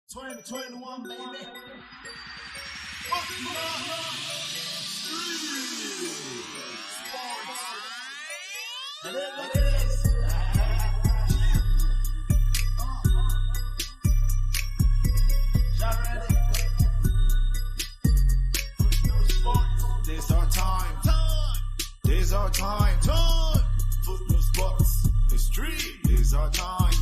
2021, baby. This our time. This our time. Football sports. History. This our time.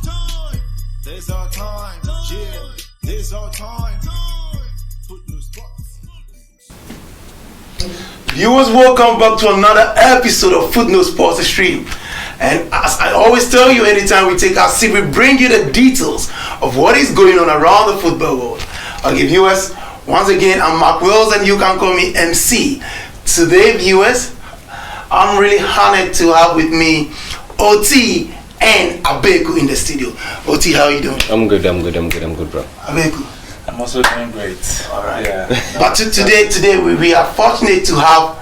This our time. Yeah. This our time. Football sports. Viewers, welcome back to another episode of Footnote Sports Stream. And as I always tell you, anytime we take our seat, we bring you the details of what is going on around the football world. Okay, viewers, once again, I'm Mark Wells and you can call me MC. Today, viewers, I'm really honored to have with me OT and Abeku in the studio. OT, how are you doing? I'm good, bro. Abeku. I'm also doing great. All right. Yeah. But today we are fortunate to have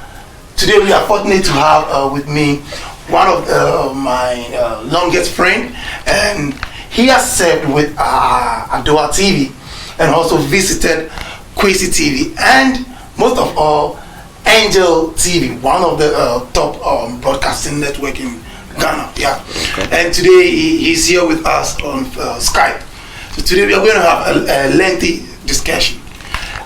with me one of my longest friend, and he has served with Adoa TV and also visited Kwesi TV and most of all Angel TV, one of the top broadcasting network in Ghana. Yeah. Okay. And today he's here with us on Skype. So today we are going to have a lengthy discussion.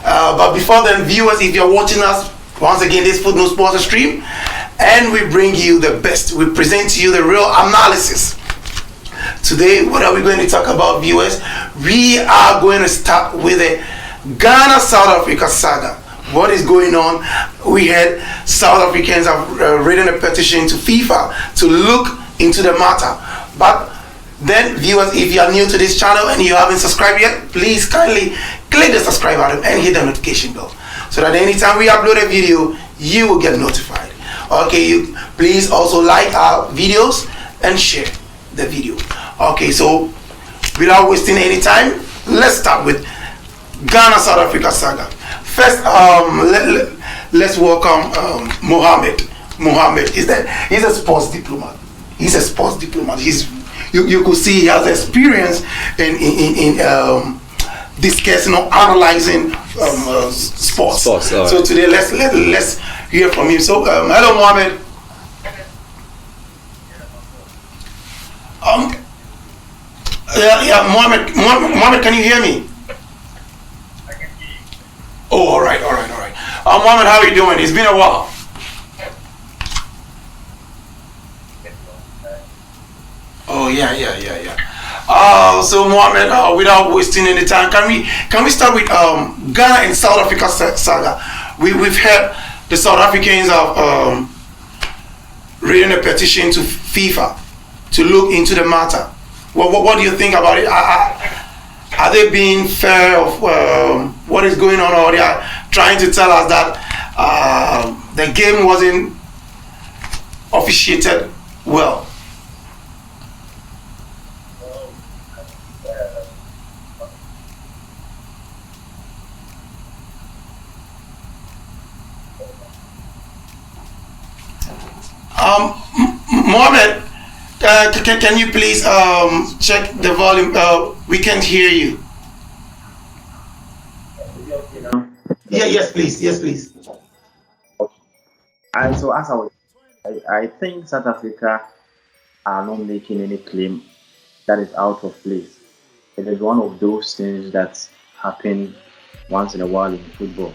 But before then, viewers, if you're watching us, once again, this Footnote Sports Stream, and we bring you the best. We present to you the real analysis. Today, what are we going to talk about, viewers? We are going to start with the Ghana-South Africa saga. What is going on? We had South Africans have written a petition to FIFA to look into the matter. But then, viewers, if you are new to this channel and you haven't subscribed yet, please kindly click the subscribe button and hit the notification bell so that anytime we upload a video, you will get notified. Okay, you please also like our videos and share the video. Okay, so without wasting any time, let's start with Ghana South Africa saga. First, let's welcome Mohammed. He's a sports diplomat. You could see he has experience in discussing or analyzing sports. So today let's hear from him. So hello, Mohammed. Mohammed, can you hear me? I can hear you. Oh, all right. Mohammed, how are you doing? It's been a while. Oh yeah. So Mohammed, without wasting any time, can we start with Ghana and South Africa saga? We've heard the South Africans have written a petition to FIFA to look into the matter. What do you think about it? Are they being fair of what is going on, or they are trying to tell us that the game wasn't officiated well? Mohammed, can you please check the volume? We can't hear you. Yes, please. I think South Africa are not making any claim that is out of place. It is one of those things that happen once in a while in football.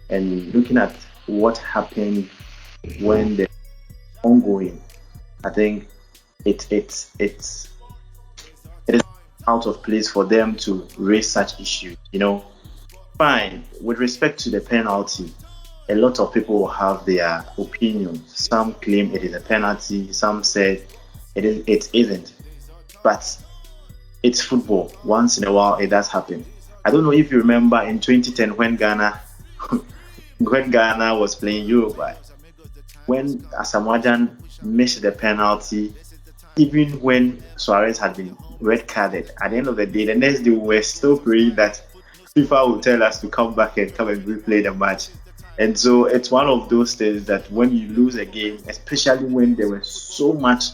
And looking at what happened when the ongoing, I think it is out of place for them to raise such issues. Fine. With respect to the penalty, a lot of people will have their opinions. Some claim it is a penalty. Some said it isn't. But it's football. Once in a while, it does happen. I don't know if you remember in 2010 when Ghana was playing Uruguay, when Asamoah missed the penalty, even when Suarez had been red carded. At the end of the day, the next day we were still praying that FIFA will tell us to come back and replay the match. And so it's one of those things that when you lose a game, especially when there was so much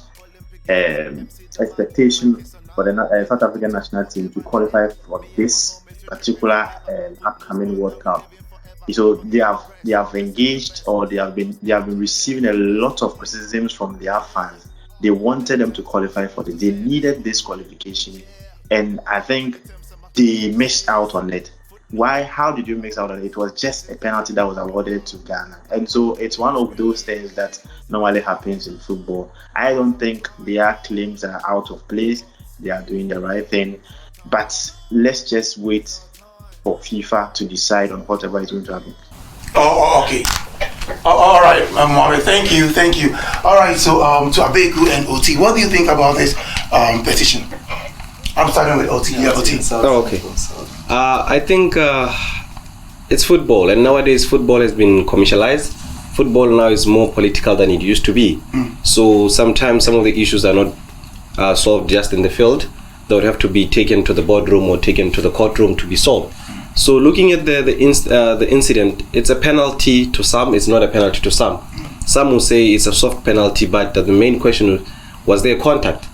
expectation for the South African national team to qualify for this particular upcoming World Cup. So they have engaged, or they have been receiving a lot of criticisms from their fans. They wanted them to qualify for it. They needed this qualification, and I think they missed out on it. Why? How did you miss out on it? It was just a penalty that was awarded to Ghana, and so it's one of those things that normally happens in football. I don't think their claims are out of place. They are doing the right thing, but let's just wait for FIFA to decide on whatever is going to happen. Okay. All right, Mohammed. Thank you. All right. So, to Abeku and OT, what do you think about this petition? I'm starting with OT. Yeah, OT. Okay. I think it's football, and nowadays football has been commercialized. Football now is more political than it used to be. So sometimes some of the issues are not solved just in the field. They would have to be taken to the boardroom or taken to the courtroom to be solved. So looking at the incident, it's a penalty to some, it's not a penalty to some. Some will say it's a soft penalty, but the main question was there contact.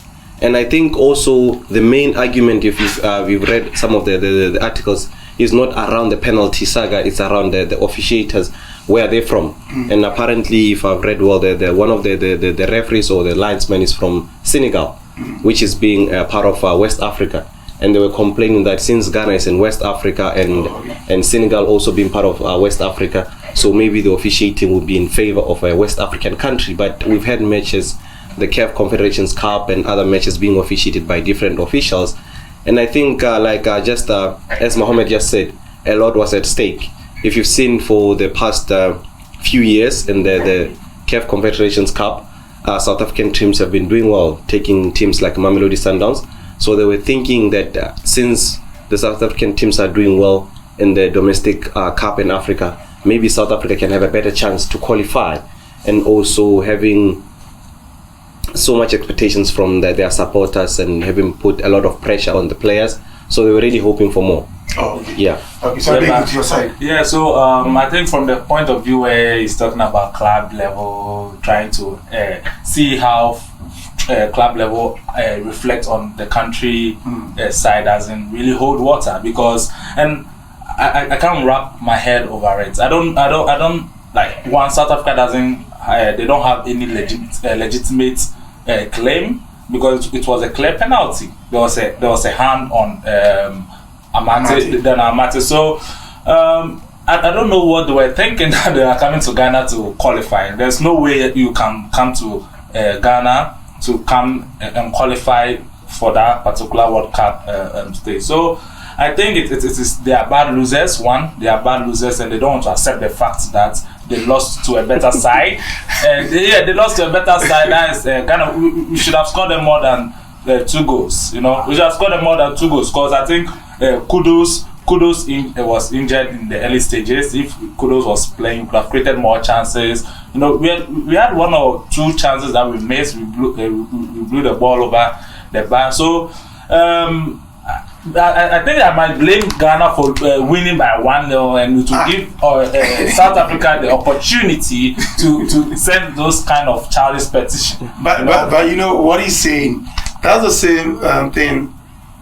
And I think also the main argument, if we've read some of the articles, is not around the penalty saga, it's around the officiators, where they're from. And apparently, if I've read well, one of the referees or the linesmen is from Senegal, which is being part of West Africa. And they were complaining that since Ghana is in West Africa and Senegal also being part of West Africa, so maybe the officiating would be in favor of a West African country. But we've had matches, the CAF Confederations Cup and other matches being officiated by different officials. And I think just as Mohammed just said, a lot was at stake. If you've seen for the past few years in the CAF Confederations Cup, South African teams have been doing well, taking teams like Mamelodi Sundowns. So they were thinking that since the South African teams are doing well in the domestic cup in Africa, maybe South Africa can have a better chance to qualify, and also having so much expectations from their supporters and having put a lot of pressure on the players. So they were really hoping for more. Oh, okay. Yeah. Okay, so I'll to your side. Yeah, so I think from the point of view where he's talking about club level, trying to see how club level reflect on the country side, doesn't really hold water, because I can't wrap my head over it. I don't like, one, South Africa doesn't they don't have any legitimate claim, because it was a clear penalty. There was a hand on Amate. So I don't know what they were thinking that they are coming to Ghana to qualify. There's no way you can come to Ghana to come and qualify for that particular World Cup stage. So I think it is they are bad losers. One, they are bad losers, and they don't want to accept the fact that they lost to a better side. They lost to a better side. That is Ghana. We should have scored them more than 2 goals. You know, we should have scored them more than 2 goals, because I think Kudus was injured in the early stages. If Kudus was playing, we could have created more chances. You know, we had 1 or 2 chances that we missed. We blew the ball over the bar. So I think I might blame Ghana for winning by 1-0, and to give South Africa the opportunity to send those kind of childish petitions. But you know what he's saying? That's the same thing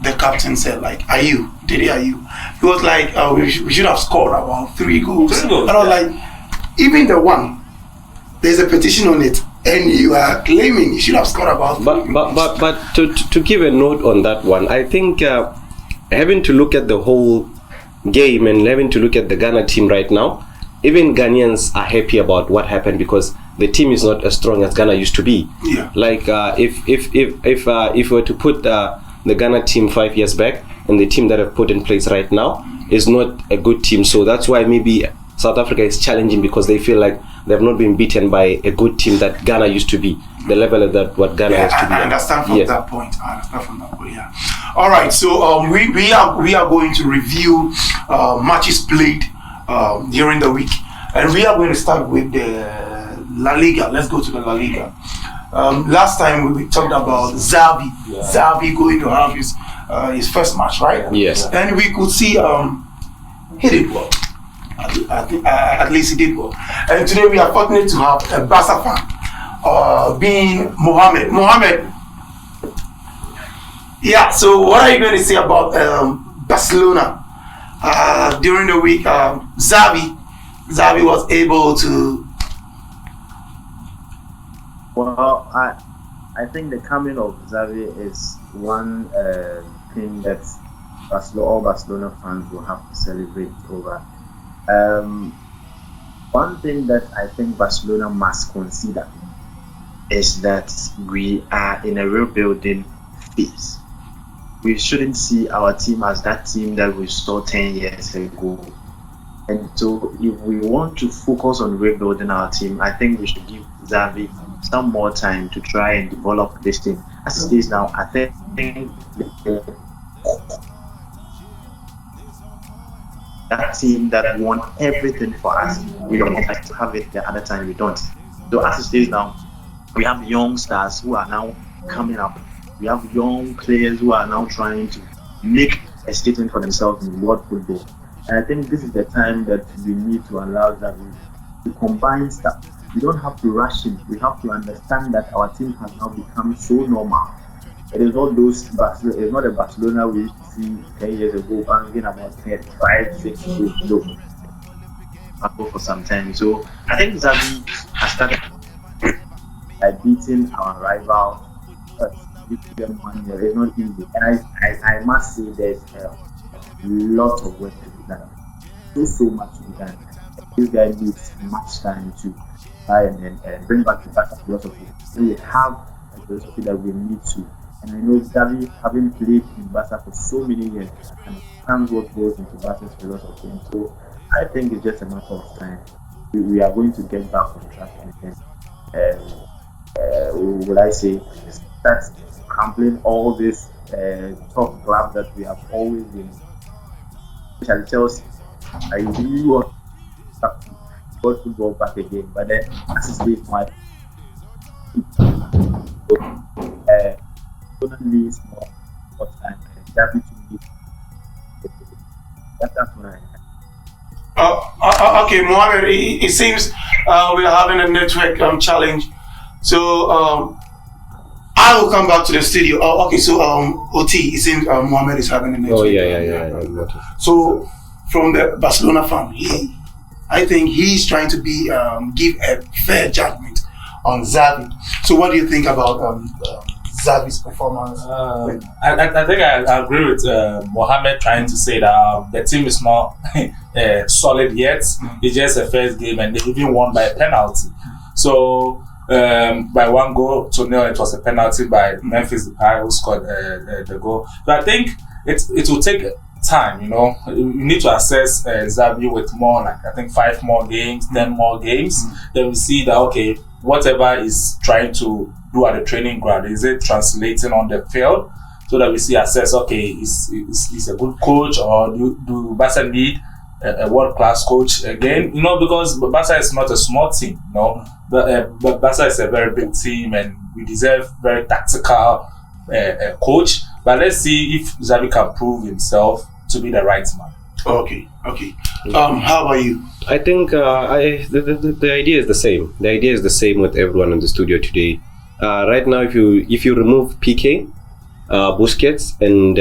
the captain said. Like, Ayew. He was like, we should have scored about 3 goals. 3 goals. And I was like, even the one, there's a petition on it, and you are claiming you should have scored about 3 goals. But to give a note on that one, I think having to look at the whole game and having to look at the Ghana team right now, even Ghanaians are happy about what happened, because the team is not as strong as Ghana used to be. Yeah. Like if we were to put the Ghana team 5 years back, and the team that I've put in place right now is not a good team. So that's why maybe South Africa is challenging, because they feel like they have not been beaten by a good team that Ghana used to be, the level of that what Ghana used to be. I understand from that point. Yeah. All right. So we are going to review matches played during the week, and we are going to start with the La Liga. Let's go to the La Liga. Last time we talked about Xavi. Yeah. Xavi going to have his first match, right? Yes. And we could see he did well. At least he did well. And today we are fortunate to have a Barca fan, being Mohammed. Mohammed, Yeah. So what are you going to say about Barcelona? During the week, Xavi was able to. Well, I think the coming of Xavi is one thing that all Barcelona fans will have to celebrate over. One thing that I think Barcelona must consider is that we are in a rebuilding phase. We shouldn't see our team as that team that we saw 10 years ago. And so if we want to focus on rebuilding our team, I think we should give Xavi some more time to try and develop this team. As it is now, I think that team that won everything for us, we don't like to have it the other time we don't. So as it is now, we have young stars who are now coming up. We have young players who are now trying to make a statement for themselves in world football. And I think this is the time that we need to allow Xavi to combine stuff. We don't have to rush him. We have to understand that our team has now become so normal. It is not those Barcelona. It's not a Barcelona we used to see 10 years ago, banging about 5, 6 goals. No, go for some time. So I think Xavi has started by beating our rival. But it's not easy, and I must say there's a lot of work to be done. So much to be done. This guy needs much time to try and bring back the Barca philosophy. We have a philosophy that we need to. And I know Xavi, having played in Barca for so many years, understands what goes into Barca's philosophy. And so I think it's just a matter of time. We are going to get back on track and would I say start crumbling all this top clubs that we have always been. Especially Chelsea, I really want football back again, but then as it is my needs more time. Xavi to me. That's what Okay, Mohamed, it seems we are having a network challenge. So I will come back to the studio. Okay, so OT, it seems Mohamed is having a network. Oh, yeah. So from the Barcelona fan, I think he's trying to give a fair judgment on Xavi. So what do you think about Xavi's performance? I think I agree with Mohamed trying to say that the team is not solid yet. It's just a first game and they even won by a penalty. So by 1-0, it was a penalty by Memphis Depay who scored the goal. But I think it will take time, You need to assess Xavi with more, like I think 5 more games, 10 more games. Then we see that, okay, whatever is trying to do at the training ground, is it translating on the field? So that we see, assess, okay, is a good coach, or do Barca need a world-class coach again? Because Barca is not a small team, but Barca is a very big team and we deserve very tactical coach. But let's see if Xavi can prove himself to be the right man. Okay. How about you? I think the idea is the same. The idea is the same with everyone in the studio today. Right now, if you remove PK, Busquets, and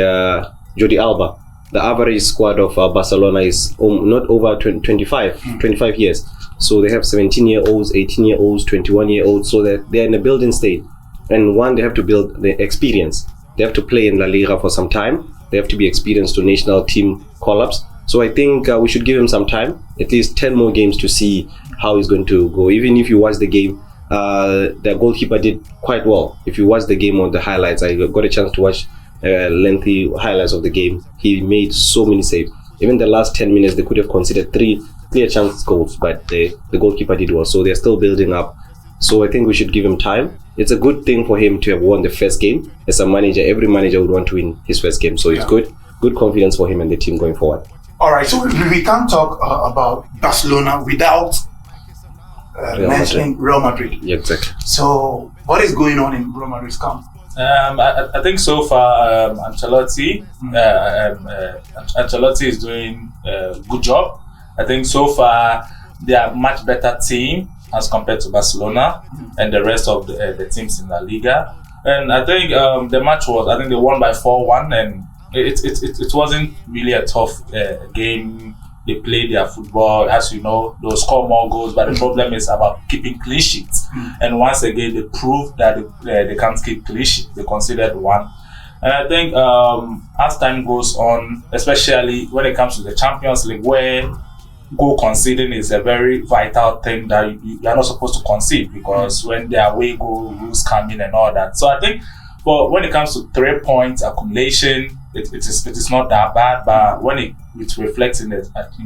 Jordi Alba, the average squad of Barcelona is not over 25 years. So they have 17-year-olds, 18-year-olds, 21-year-olds. So that they're in a building state. And one, they have to build the experience. They have to play in La Liga for some time. They have to be experienced to national team call-ups. So I think we should give him some time, at least 10 more games to see how he's going to go. Even if you watch the game, the goalkeeper did quite well. If you watch the game on the highlights, I got a chance to watch lengthy highlights of the game. He made so many saves. Even the last 10 minutes, they could have considered 3 clear chance goals, but the goalkeeper did well. So they're still building up. So I think we should give him time. It's a good thing for him to have won the first game. As a manager, every manager would want to win his first game. So it's good confidence for him and the team going forward. All right, so we can't talk about Barcelona without mentioning Real Madrid. Yeah, exactly. So what is going on in Real Madrid's camp? I think so far Ancelotti is doing a good job. I think so far they are a much better team as compared to Barcelona and the rest of the teams in La Liga. And I think the match was, I think they won by 4-1, and it wasn't really a tough game. They play their football, as you know, they'll score more goals, but the problem is about keeping clean sheets. And once again, they proved that they can't keep clean sheets. They conceded one. And I think as time goes on, especially when it comes to the Champions League, where goal conceding is a very vital thing that you are not supposed to concede, because when there are away goal rules come in and all that. So I think, but when it comes to 3 points accumulation, it is not that bad. But when it reflects in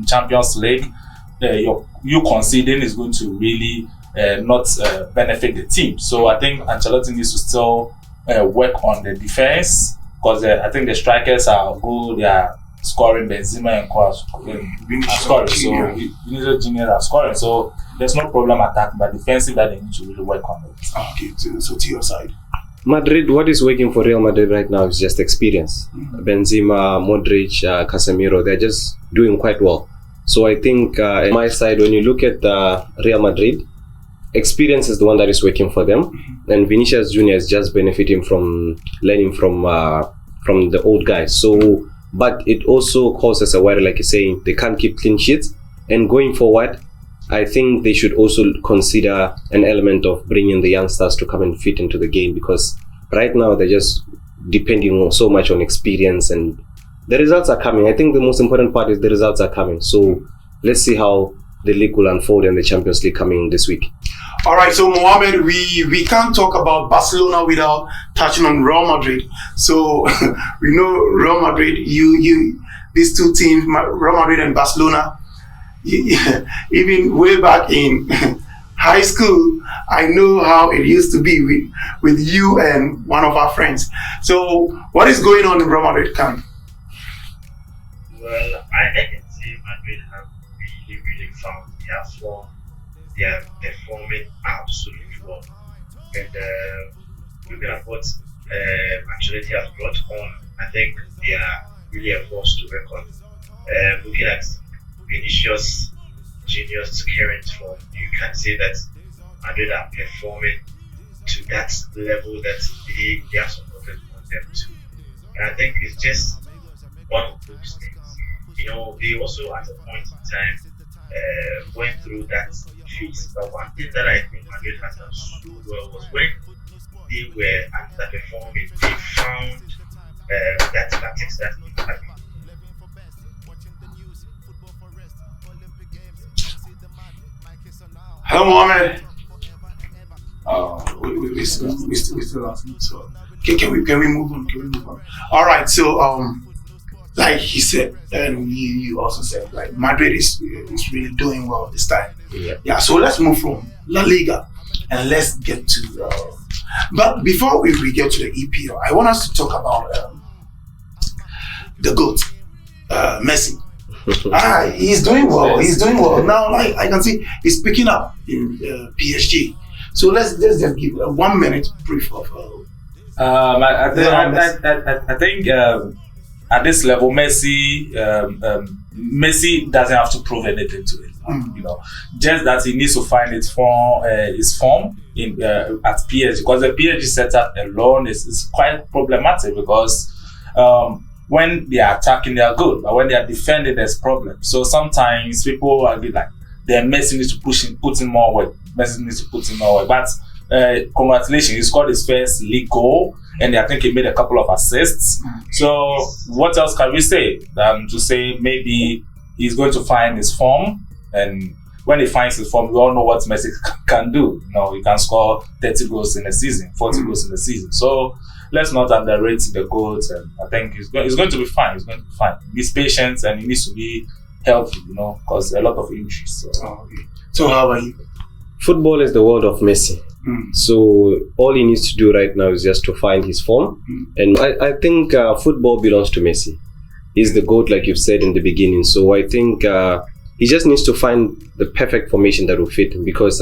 Champions League, you conceding is going to really not benefit the team. So I think Ancelotti needs to still work on the defense, because I think the strikers are good. They are scoring. Benzema and are scoring. So Vinicius Junior are scoring. So there's no problem attacking, but defensive that they need to really work on it. Okay, so to your side. Madrid, what is working for Real Madrid right now is just experience. Benzema, Modric, Casemiro, they're just doing quite well. So I think on my side, when you look at Real Madrid, experience is the one that is working for them, and Vinicius Junior is just benefiting from learning from the old guys. So, but it also causes a worry, like you're saying, they can't keep clean sheets. And going forward, I think they should also consider an element of bringing the youngsters to come and fit into the game, because right now they're just depending so much on experience, and the results are coming. I think the most important part is the results are coming. So let's see how the league will unfold and the Champions League coming this week. All right, so Mohamed, we can't talk about Barcelona without touching on Real Madrid. So we know Real Madrid, these two teams, Real Madrid and Barcelona, even way back in high school, I know how it used to be with you and one of our friends. So what is going on in Real Madrid camp? Well, I can say Madrid have really found their form. They are performing absolutely well. And looking at what Ancelotti has brought on, I think they are really a force to reckon. Looking at Vinicius Junior's current form, you can say that Madrid are performing to that level that they are supported on them to. And I think it's just one of those things. You know, they also at a point in time went through that phase. But one thing that I think Madrid has done so well was when they were underperforming, they found that tactics that they had. Hello, Mohamed. We still asking. So, can we move on? Can we move on? All right. So, like he said, and you also said, like Madrid is really doing well this time. Yeah. So let's move from La Liga and let's get to. But before we get to the EPL, I want us to talk about the GOAT, Messi. He's doing well. He's doing well now. Like I can see, he's picking up in PSG. So let's just give 1 minute brief of. I think at this level, Messi doesn't have to prove anything to it. You know, just that he needs to find his form in at PSG, because the PSG setup alone is quite problematic, because when they are attacking, they are good, but when they are defending, there's problems. So sometimes people are like, Messi needs to put in more work. Messi needs to put in more work. But congratulations, he scored his first league goal, and I think he made a couple of assists. So what else can we say? To say maybe he's going to find his form, and when he finds his form, we all know what Messi can do. You know, he can score 30 goals in a season, 40 goals in a season. So let's not underrate the goals, and I think he's going to be fine. He's going to be fine. He's patient, and he needs to be healthy, you know, because a lot of injuries. So how about you? Football is the world of Messi. So all he needs to do right now is just to find his form. And I think football belongs to Messi. He's the GOAT, like you've said in the beginning. So I think he just needs to find the perfect formation that will fit him, because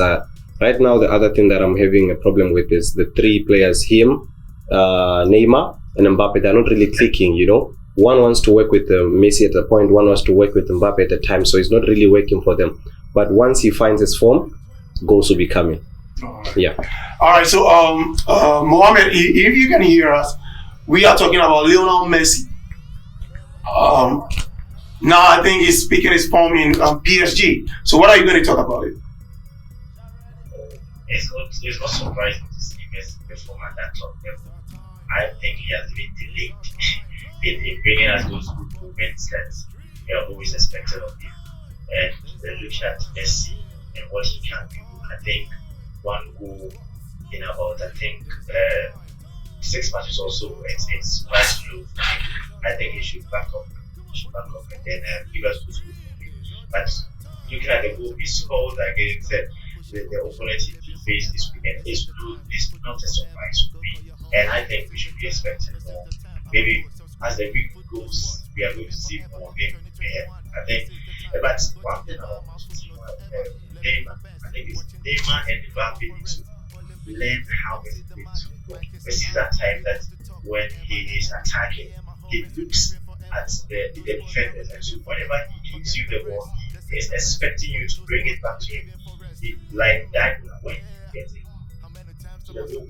right now the other thing that I'm having a problem with is the three players, him, Neymar and Mbappe. They're not really clicking, you know. One wants to work with Messi at a point, one wants to work with Mbappe at a time, so it's not really working for them. But once he finds his form, goals will be coming. Yeah. All right. So, Mohammed, if you can hear us, we are talking about Lionel Messi. Now I think he's speaking his form in PSG. So, what are you going to talk about it? It's not surprising to see Messi perform at that top level. I think he has been delayed in bringing us those good movements that we have always expected of him. And looking at Messi and what he can do, I think one goal in about, I think, 6 matches or so, it's quite slow. I think he should back up. And then give us those good movements. But looking at the goal he scored against the opponent he faced this weekend, it's not a surprise for me. And I think we should be expecting more. Maybe as the week goes, we are going to see more of him. I think, but one thing I want to see Neymar, I think it's Neymar and Mbappe need to learn how Messi plays football. Messi is that time that when he is attacking, he looks at the defenders, and so whenever he gives you the ball, he is expecting you to bring it back to him. Like diagonal, when he gets it to the goal,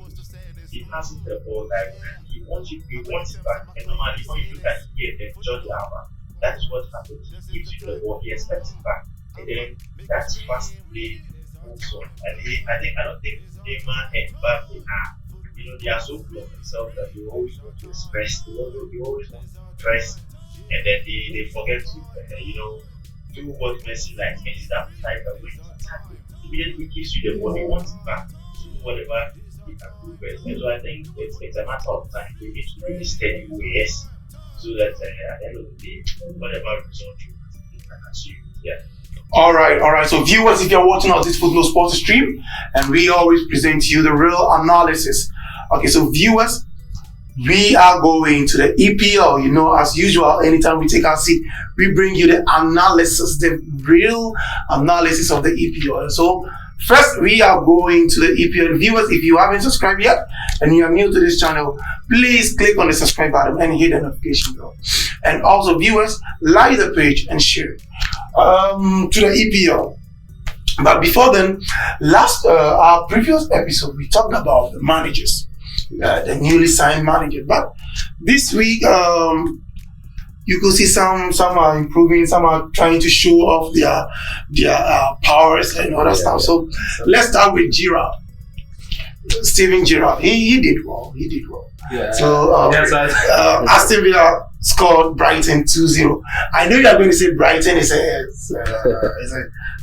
he passes the ball diagonal. He wants it back. And normally, when you look at here, the George Alba, that is what happens. He gives you the ball, he expects it back, and then that's fast play moves on. And I don't think Neymar and Mbappe are, they are so full of themselves that they always want to express, they always want to press, and then they forget to, do what Messi likes. Messi is that type that when he's attacking, immediately gives you the ball, he wants it back to do whatever he can do best. And so I think it's a matter of time. We need to really steady ways so that at the end of the day, whatever result you can achieve. Yeah. All right. So, viewers, if you're watching us this Football Sports stream, and we always present to you the real analysis. Okay, so viewers, we are going to the EPL. As usual, anytime we take our seat, we bring you the analysis, the real analysis of the EPL. So, first, we are going to the EPL. Viewers, if you haven't subscribed yet and you are new to this channel, please click on the subscribe button and hit the notification bell. And also, viewers, like the page and share it to the EPL. But before then, our previous episode, we talked about the managers, the newly signed manager. But this week, you could see some are improving, some are trying to show off their powers and other stuff. So let's start with Gerrard. Steven Gerrard, he did well. Yeah. So Aston Villa scored Brighton 2-0. I know you are going to say Brighton is a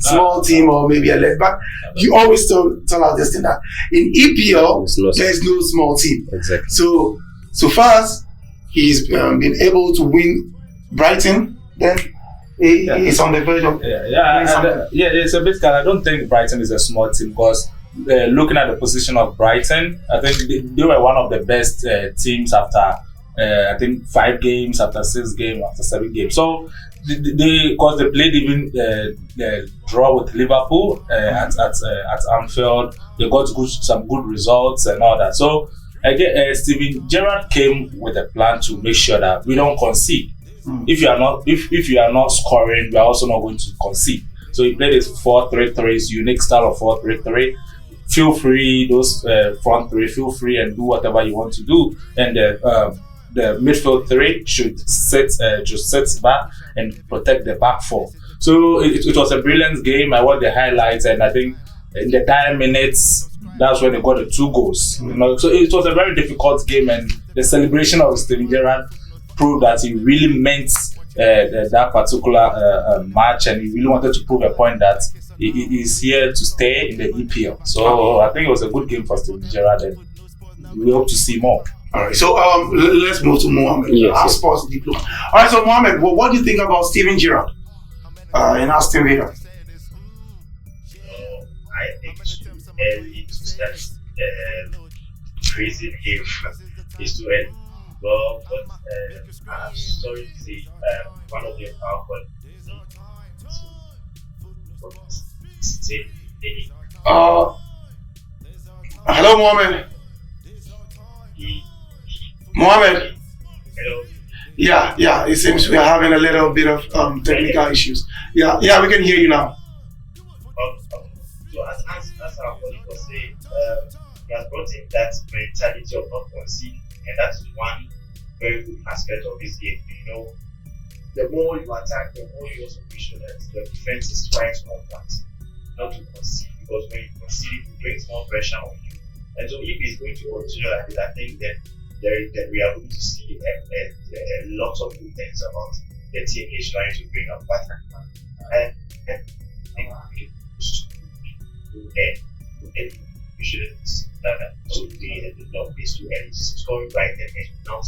small team or maybe a less, but you always tell us this thing that in EPL there's no small team. Exactly. So far as he's been able to win Brighton, then he's on the verge of it's a bit kind. I don't think Brighton is a small team because looking at the position of Brighton, I think they were one of the best teams after I think 5 games, after 6 games, after 7 games. So because they played even the draw with Liverpool at Anfield, they got some good results and all that. So again, Steven Gerrard came with a plan to make sure that we don't concede. If you are not scoring, we are also not going to concede. So he played his 4-3-3, his unique style of 4-3-3. Feel free, those front three, feel free and do whatever you want to do. And the midfield three should sit back and protect the back four. So it was a brilliant game. I watched the highlights, and I think in the 9 minutes, that's when they got the 2 goals. So it was a very difficult game, and the celebration of Steven Gerrard proved that he really meant that particular match, and he really wanted to prove a point that he is here to stay in the EPL. So I think it was a good game for Steven Gerrard, and we hope to see more. All right, so let's move to Mohammed, our sports diploma. All right, so Mohammed, what do you think about Steven Gerrard in Aston Villa? I think it's too early to start praising him. It's too early. Well, but I'm sorry to say, one of the powerful hello, Mohammed. Mohammed. Hello. Yeah. It seems we are having a little bit of technical issues. Yeah, we can hear you now. So as our colleague was saying, he has brought in that mentality of not conceding, and that's one very good aspect of this game. You know, the more you attack, the more you also make sure that the defense is trying to combat, not to concede, because when you concede, it brings more pressure on you. And so, if he's going to continue like this, I think that we are going to see a lot of good things about the team he's trying to bring up. But and we shouldn't start to play the long pace too early. Scoring right there and not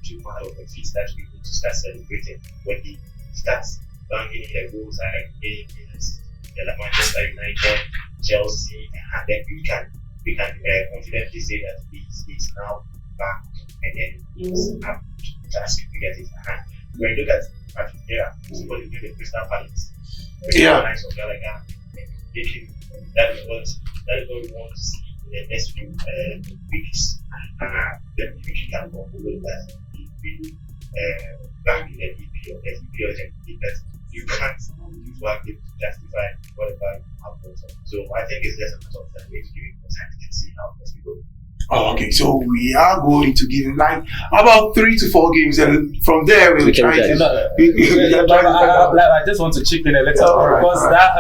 too much of a feat that we need to start celebrating when he starts banging in the goals and getting minutes. Like Manchester United, Chelsea, and then we can confidently say that he's now back and then he's up to task to get his hand. When you look at Patrick Vieira, somebody doing the Crystal Palace, nice of Gallagher, that is what we want to see in the next few weeks. Then we can conclude that we back in the EPL, that you can't use one game to justify whatever happens. So I think it's just a matter of time. We're giving more time to see how we go. Oh, okay, so we are going to give him like about 3 to 4 games, and from there we'll try to. I just want to chip in a little because that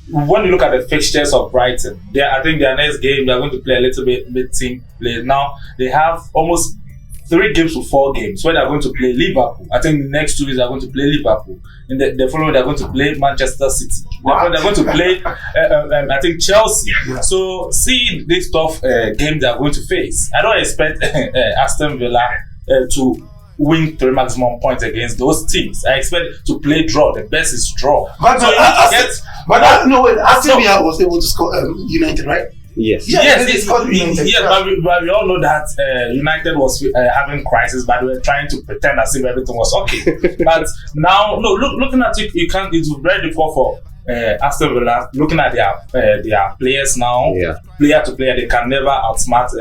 when you look at the fixtures of Brighton, I think their next game they're going to play a little bit mid-team play. Now they have almost 3 games to 4 games where they're going to play Liverpool. I think the next 2 weeks they're going to play Liverpool. In the following they're going to play Manchester City. They're going to play I think Chelsea. Yeah. So see this tough game they're going to face. I don't expect Aston Villa to win 3 maximum points against those teams. I expect to play draw. The best is draw. Aston Villa was able to score United, right? Yes, but we all know that United was having crisis, but we were trying to pretend as if everything was okay. But now, looking at it, it's very difficult for Aston Villa. Looking at their players now, player to player, they can never outsmart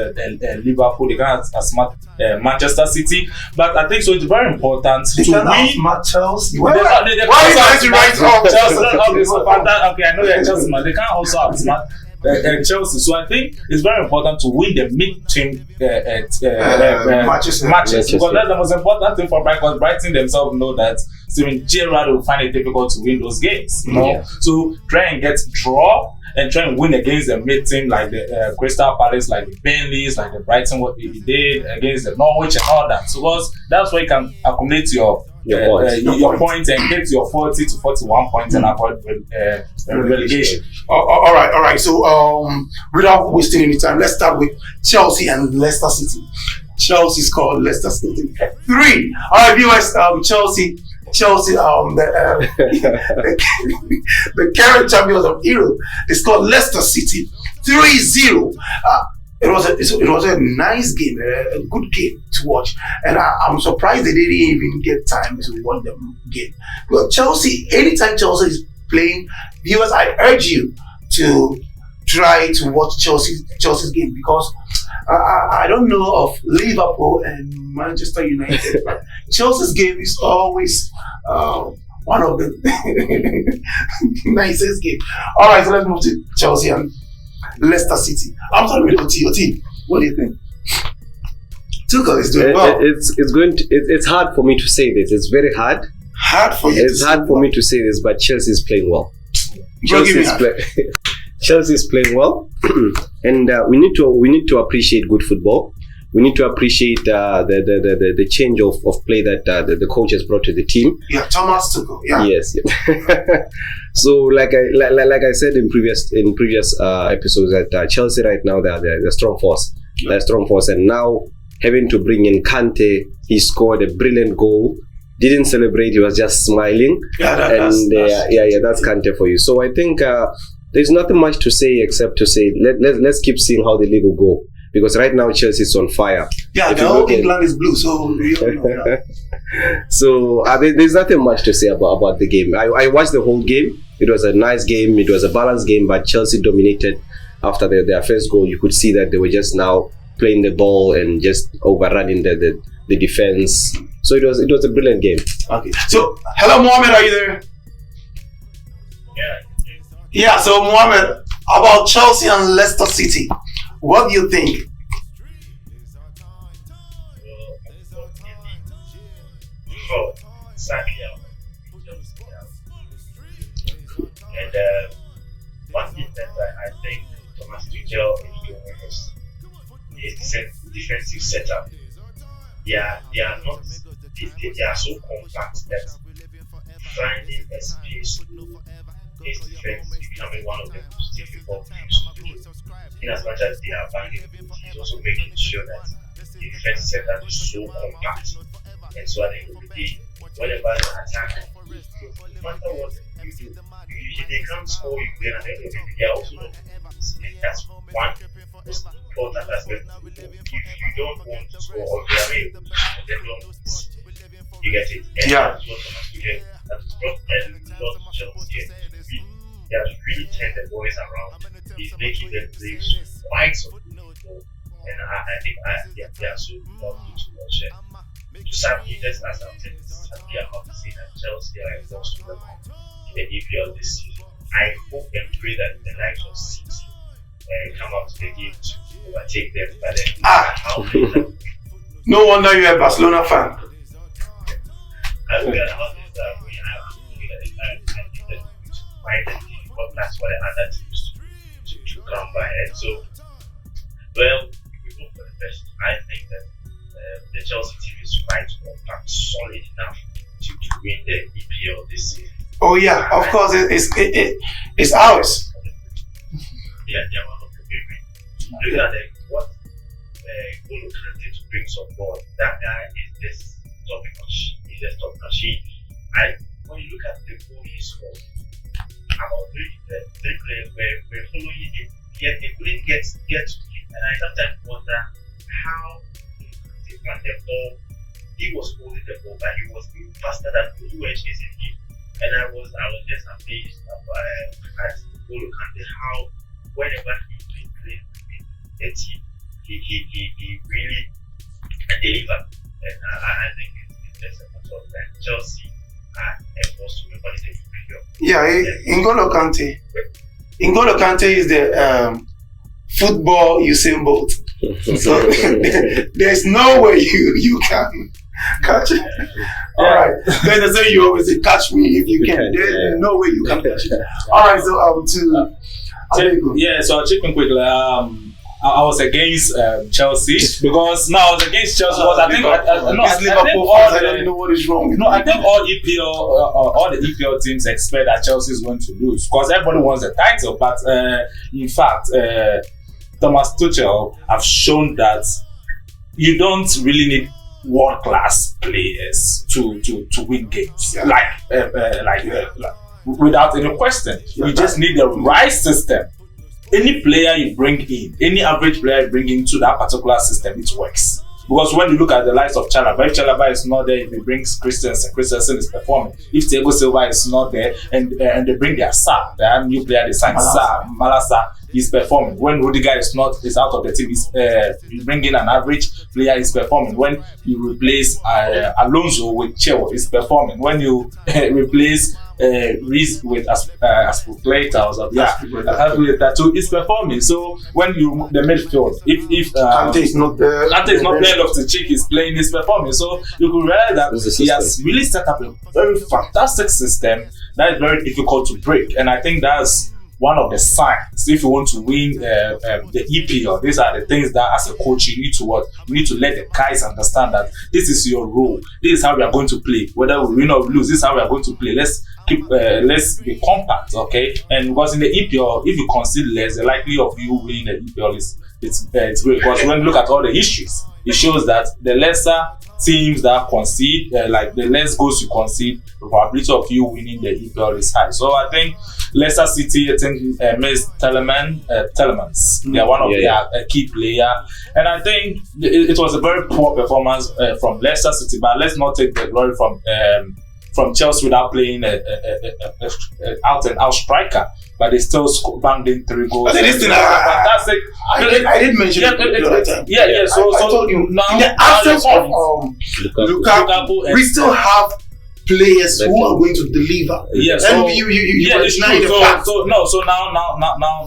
Liverpool. They can outsmart Manchester City. But I think so. It's very important to win. Outsmart Chelsea. Why are you trying to write off Chelsea? Okay, I know they're Chelsea, but they can also outsmart Chelsea. So I think it's very important to win the mid-team matches because that's the most important thing for Brighton. Because Brighton themselves know that Steven Gerrard will find it difficult to win those games. You know? So try and get draw and try and win against the mid-team like the Crystal Palace, like the Burnleys, like the Brighton, what he did against the Norwich and all that. So because that's where you can accumulate your points and get your 40 to 41 points and avoid relegation. All right. So without wasting any time, let's start with Chelsea and Leicester City. Chelsea scored Leicester City 3. All right, viewers. Chelsea, the current champions of Europe, they scored Leicester City 3-0. It was a nice game, a good game to watch, and I'm surprised they didn't even get time to watch the game. But Chelsea, anytime Chelsea is playing, viewers, I urge you to try to watch Chelsea's game because I don't know of Liverpool and Manchester United, but Chelsea's game is always one of the nicest games. All right, so let's move to Chelsea and Leicester City. I'm sorry, with OT. What do you think? Tuchel is doing well. It's hard for me to say this. It's very hard. It's hard for me to say this, but Chelsea is playing well. Chelsea is playing well, and we need to appreciate good football. We need to appreciate the change of play that the coach has brought to the team. Yeah, Thomas Tuchel. Yeah. Yes. So, like I said in previous episodes, that Chelsea right now they're a strong force. They're a strong force, and now having to bring in Kante, he scored a brilliant goal. Didn't celebrate. He was just smiling. That's Kante for you. So I think there's nothing much to say except to say let's keep seeing how the league will go. Because right now Chelsea is on fire. Yeah, the whole England is blue, so so there's nothing much to say about the game. I watched the whole game. It was a nice game. It was a balanced game, but Chelsea dominated after their first goal. You could see that they were just now playing the ball and just overrunning the defense. So it was a brilliant game. Okay. So hello, Mohammed, are you there? Yeah. Yeah. So Mohammed, about Chelsea and Leicester City. What do you think? Oh, sadly, and one thing that I think Thomas Tuchel is doing is defensive setup. They are not. They are so compact that finding a space to his defense is becoming one of the most difficult things to do. In as much as they are banging, he's also making sure that the defense setup is so compact. And so at the end of the day, whenever they attack, no matter what you do, if they can't score you, then at the end of the day, they are also not. That's one most important aspect. If you don't want to score or they are able to score, then don't. You get it? And that's what Thomas Tuchel has brought a lot of Chelsea. They have really turned the boys around. He's making them play quite so good. And I think they are so lovely to watch it. Sadly, just as I'm saying, sadly, I'm not seeing that Chelsea are forced to them in the EPL this season. I hope and pray that the likes of City come out to the game to overtake them. But then, how no wonder you're a Barcelona fan. I look at how this I think that to find it difficult. That's what the other teams to come by. And so, well, we hope for the best. I think that the Chelsea team is quite compact, solid enough to win the EPL this season. Oh yeah, of course, it's ours. Yeah, they're one of the favorites. Look at them, what N'Golo Kante brings on board. That guy is just top notch. He's just top notch. When you look at the goal he scored, about three players were following him, yet they couldn't get to him. And I sometimes wonder how when the ball, he was holding the ball, but he was moving faster than those who were chasing him. And I was just amazed at N'Golo Kante how whenever he plays with the team, he really delivered. And I think it's just a matter of time. Chelsea are a force to remember the EPL. Yeah, N'Golo Kante is the football Usain Bolt. So there's no way you can catch it. All right. Then they say you always say catch me if you can. There's no way you can catch it. All right. So so chipping quickly. I was against Chelsea because I was against Chelsea because I think I don't know what is wrong. I think all the EPL teams expect that Chelsea is going to lose because everybody wants the title. But in fact, Thomas Tuchel have shown that you don't really need world-class players to win games. Without any question, you just need the right system. Any player you bring in, any average player you bring into that particular system, it works. Because when you look at the likes of Chalaba, if Chalaba is not there, if they bring Christensen is performing. If Thiago Silva is not there, and they bring their Sa, the new player they signed, Malasa, is performing. When Rudiger is out of the team, you bring in an average player, is performing. When you replace Alonso with Cheo, is performing. When you replace Reese with Aspilicueta or something, Aspilicueta too is performing. So when you the midfield, if Kante is not there, Loftus-Cheek is playing, is performing. So you could realize that he has really set up a very fantastic system that is very difficult to break, and I think that's one of the signs. If you want to win the EPL, these are the things that as a coach you need to what? You need to let the guys understand that this is your role. This is how we are going to play. Whether we win or lose, this is how we are going to play. Let's be compact, okay? And because in the EPL, if you concede less, the likelihood of you winning the EPL it's great. Because when you look at all the histories, it shows that the lesser teams that concede, like the less goals you concede, the probability of you winning the EPL is high. So I think Leicester City, I think Mr. Telemans, they are one of their key player, and I think it was a very poor performance from Leicester City. But let's not take the glory from Chelsea without playing a out and out striker. But they still banged in 3 goals. But listen, fantastic. I did mention it. So I told you now, in the absence of Lukaku, we still have players who are going to deliver. Yeah, And so you it's deny true. the So, fact. so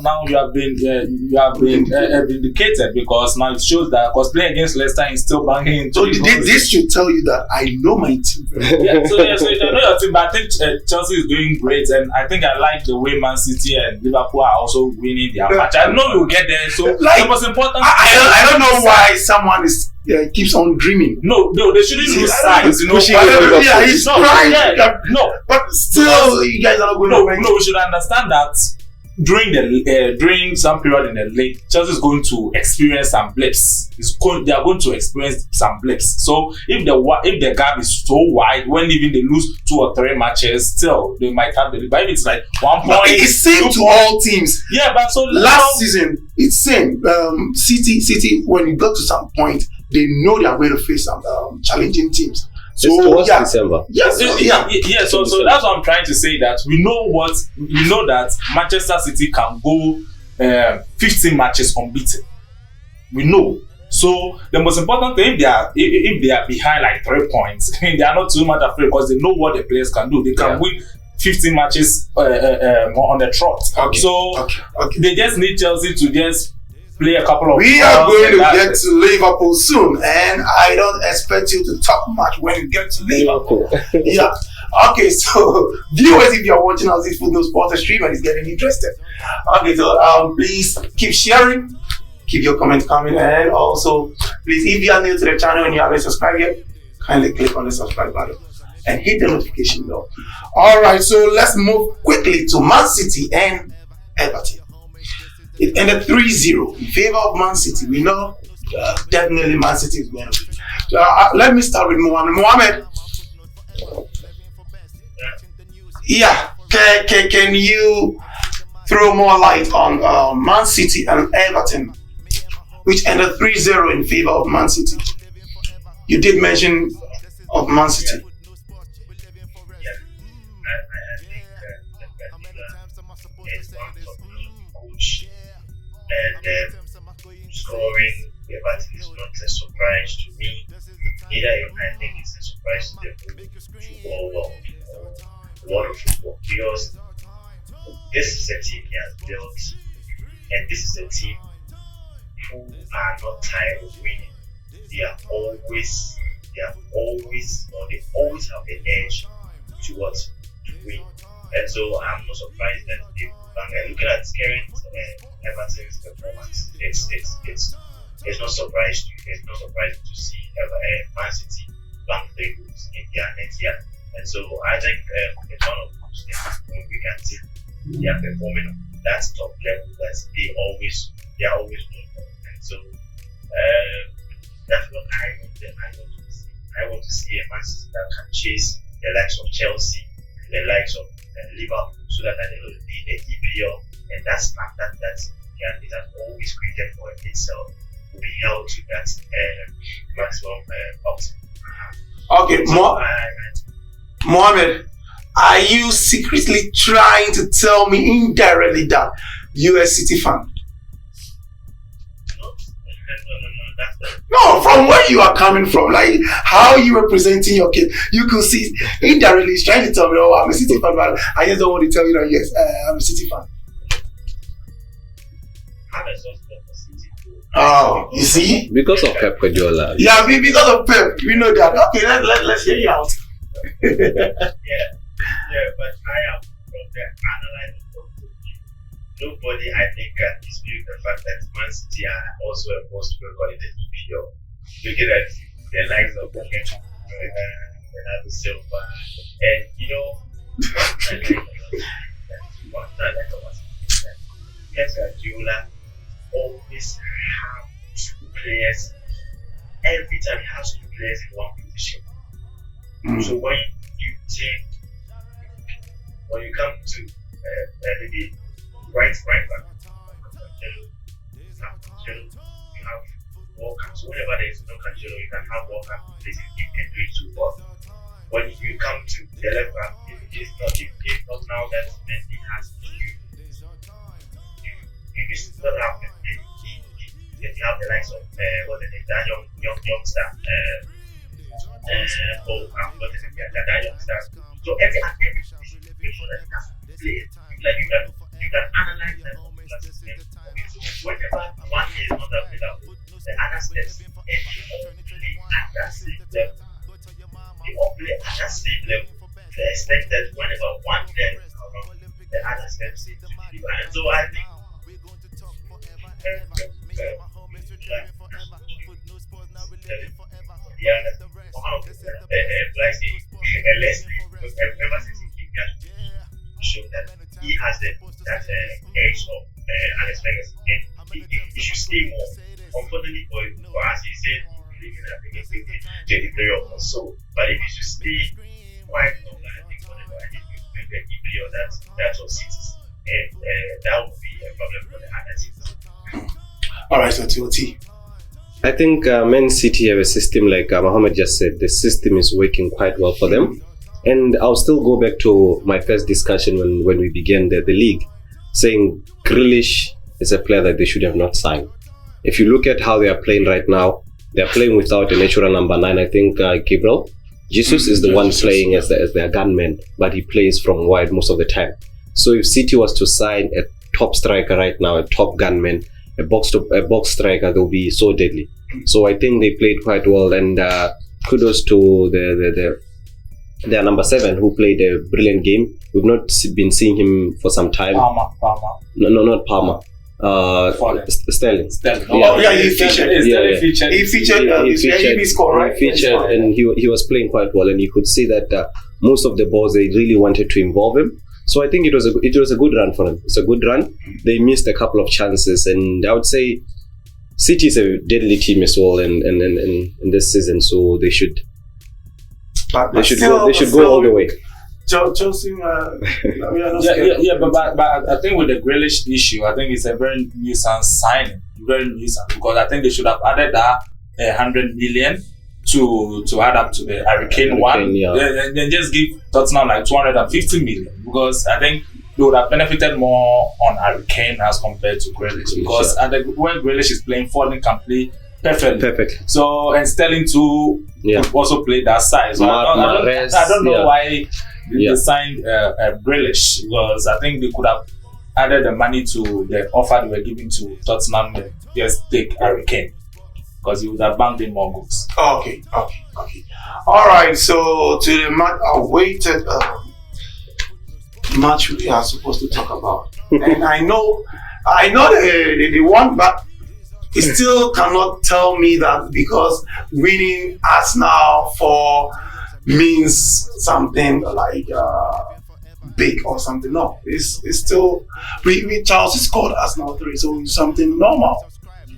now you have been vindicated because now it shows that because playing against Leicester is still banging. So this should tell you that I know my team. So you know your team, but I think Chelsea is doing great, and I think I like the way Man City and Liverpool are also winning their match. I know we'll get there. So Like, the most important. I don't know why someone keeps on dreaming. No, they shouldn't lose sight. You know, Pushing Yeah, he's trying. no, But still, you guys are not going to win. we should understand that during some period in the league, Chelsea is going to experience some blips. They are going to experience some blips. So if the gap is so wide, when even they lose 2 or 3 matches, still they might have the lead. But if it's like 1 point, It's same to all teams. yeah. But so Last season, it's same. City, when you got to some point, they know they are going to face some challenging teams. So It's towards yeah, December. yes, yeah. So that's what I'm trying to say. That we know that Manchester City can go 15 matches unbeaten. We know. So the most important thing, if they are behind like 3 points, they are not too much afraid because they know what the players can do. They can win 15 matches on the trot. Okay. So Okay. they just need Chelsea to just play a couple of. We are going to and get that's to Liverpool soon, and I don't expect you to talk much when you get to Liverpool. Yeah. Okay, so viewers, if you're watching us, this Football Sports stream and is getting interested. Okay, so please keep sharing, keep your comments coming, and also please, if you are new to the channel and you haven't subscribed yet, kindly click on the subscribe button and hit the notification bell. All right, so let's move quickly to Man City and Everton. It ended 3-0 in favor of Man City. We know definitely Man City is going to win. Let me start with Mohamed. Mohamed, yeah, can you throw more light on Man City and Everton, which ended 3-0 in favor of Man City? You did mention of Man City. And scoring Everton is not a surprise to me. Neither I think it's a surprise to the football world, the world of football, because this is a team he has built, and this is a team who are not tired of winning. They always have an edge towards to win. And so I'm not surprised that and looking at current Everton's performance, it's not surprising. It's not surprising to see Man City bank 3 goals in their next year. And so I think it's one of those things when we can see they are performing on that top level that they are always doing. And so that's what I want to see. I want to see a Man City that can chase the likes of Chelsea, the likes of Liverpool, so that at the end of the day, the EPL and that it has always created for itself will be held to that maximum optimum. Okay, So Mohamed, are you secretly trying to tell me indirectly that you're a City fan? No, from where you are coming from, like how you are presenting your kid, you could see indirectly he's trying to tell me, oh, I'm a City fan, but I just don't want to tell you that, yes, I'm a City fan. Oh, you see? Because of Pep Guardiola. Yeah, because of Pep, we know that. Okay, let's hear you out. Yeah, but I am from the analyzing point of view. Nobody, I think, can dispute the fact that Man City are also a force to record in the EPL. Looking at the likes of Bernardo Silva, and you know, one thing I like about Pep Guardiola always have 2 players. Every time he has 2 players in one position. So when you come to maybe right back, you have Walker. So whenever there is no Cancelo, you can have Walker placing him and doing 2 well. When you come to the left back, if not now that Messi has you still have you have the likes of that youngster. That youngster. So every situation that has to play, like you can analyze that particular system. Okay, so whenever one is not available, the other steps and they all play at that same level. They all play at that same level. To the extent that whenever one player is around, the other steps to deliver. And so I think show that he has that edge of Alex Vegas, and he should stay more. Unfortunately for us, he said he's living at 23 or so. But if he should stay quite long, I think whatever I think we the EPL that's all cities, and that would be a problem for the other teams. All right, so TOT. I think Man City have a system like Mohammed just said. The system is working quite well for them. And I'll still go back to my first discussion when we began the league, saying Grealish is a player that they should have not signed. If you look at how they are playing right now, they are playing without a natural number 9. I think Gabriel Jesus is the one playing as their gunman, but he plays from wide most of the time. So if City was to sign a top striker right now, a top gunman, a box striker, they'll be so deadly. So I think they played quite well, and kudos to their number 7 who played a brilliant game. We've not been seeing him for some time. Palmer. No, not Palmer. Sterling. He featured. He featured. He scored, right? He featured, and he was playing quite well, and you could see that most of the balls they really wanted to involve him. So I think it was a good run for them. It's a good run. They missed a couple of chances, and I would say City is a deadly team as well in this season. So they should go all the way. Chelsea, but I think with the Grealish issue, I think it's a very nuisance signing, because I think they should have added that 100 million to add up to the Hurricane one, and then just give Tottenham like 250 million, because I think they would have benefited more on Hurricane as compared to Grealish, because when Grealish is playing, Foden can play perfectly. So, and Sterling too also played that side. So I don't know why they signed Grealish, because I think they could have added the money to the offer they were giving to Tottenham and just take Hurricane, because he would have banked in more goals. Okay. All right, so to the awaited match we are supposed to talk about. And I know the one, but it still cannot tell me that because winning Arsenal 4 means something like big or something. No, it's still we Chelsea scored Arsenal 3, so it's something normal.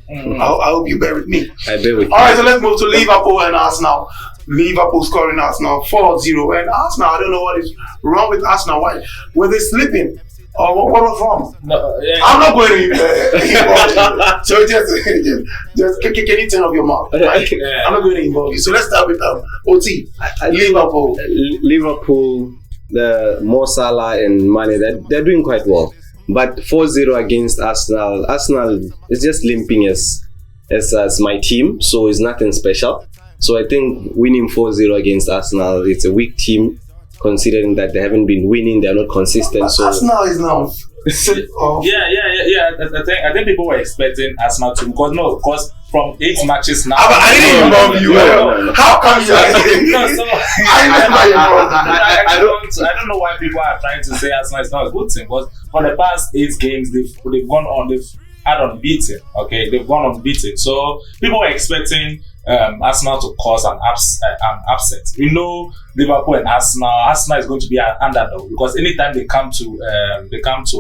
I hope you bear with me. I bear with you. All right, so let's move to Liverpool and Arsenal. Liverpool scoring Arsenal 4-0, and Arsenal, I don't know what is wrong with Arsenal. Why were they sleeping? Or what was wrong? No, I'm not going to involve you. So just can you turn off your mouth? Right? I'm not going to involve you. So let's start with OT. Liverpool, the Mo Salah and Mane, they're doing quite well. But 4-0 against Arsenal is just limping as my team, so it's nothing special. So I think winning 4-0 against Arsenal, it's a weak team, considering that they haven't been winning, they're not consistent. So Arsenal is now. I think people were expecting Arsenal to, because from 8 matches now. But I didn't involve you. How come you? I don't know why people are trying to say Arsenal is not a good team, because for the past 8 games they've gone on, they've had unbeaten. Okay, they've gone unbeaten. So people were expecting Arsenal to cause an upset. We know Liverpool and Arsenal is going to be an underdog, because anytime they come to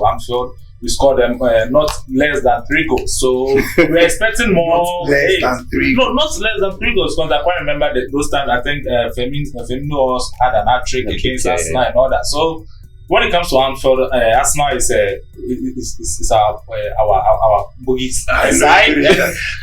Anfield, we score them not less than 3 goals. So we're expecting more. Not less than 3 goals, because I quite remember that those times. I think Firmino had an hat-trick against Arsenal and all that. So when it comes to Anfield, Arsenal is our boogie side.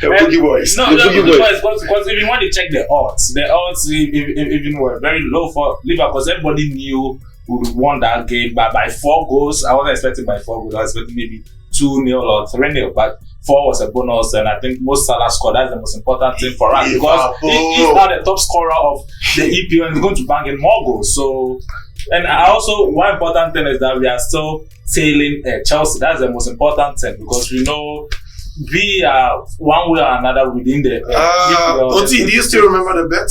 The boogie boys. Because even when they check the odds even were very low for Liverpool, because everybody knew who would won that game by 4 goals. I wasn't expecting by 4 goals. I was expecting maybe 2-0 or 3-0, but 4 was a bonus, and I think most Salah scored. That's the most important thing for us, because he's now the top scorer of the EPL and he's going to bang in more goals. So And also, one important thing is that we are still tailing Chelsea. That's the most important thing because we know we are one way or another within the. Oti, do you still remember the bet?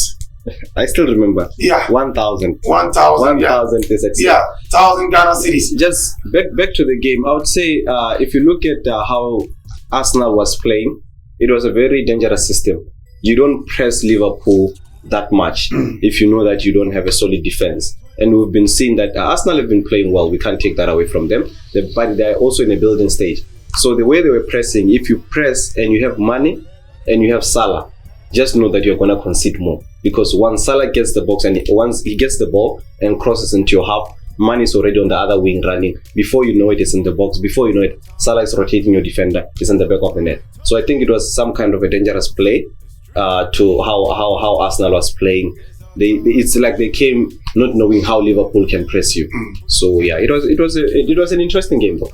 I still remember. Yeah. 1,000. 1,000. 1,000 is exact. Yeah, 1,000 Ghana cities. Just back to the game. I would say if you look at how Arsenal was playing, it was a very dangerous system. You don't press Liverpool that much if you know that you don't have a solid defense. And we've been seeing that Arsenal have been playing well. We can't take that away from them. But they're also in a building stage. So the way they were pressing, if you press and you have money and you have Salah, just know that you're going to concede more. Because once Salah gets the box and once he gets the ball and crosses into your half, Man is already on the other wing running. Before you know it, it's in the box. Before you know it, Salah is rotating your defender. It's in the back of the net. So I think it was some kind of a dangerous play to how Arsenal was playing. It's like they came not knowing how Liverpool can press you. So yeah, it was an interesting game though.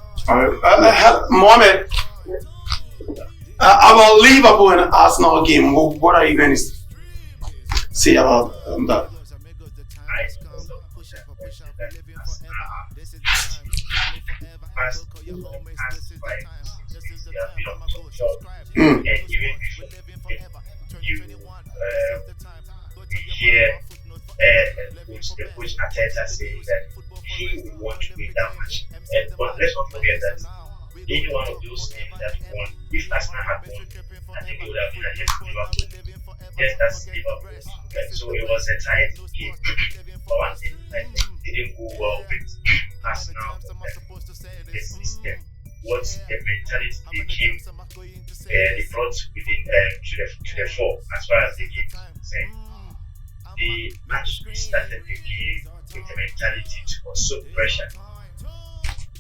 Mohamed, about Liverpool and Arsenal game, what are you going to say about that? And even you hear the coach Arteta saying that he would want to win that match. But let's not forget that any one of those teams that won, if Arsenal had won, I think it would have been against Liverpool. Yes, that's Liverpool. So it was a tight game. But one thing I think didn't go well with Arsenal, the system, what the mentality they came, they brought within to the fore as far as the game is concerned. They actually started the game with the mentality to consume pressure.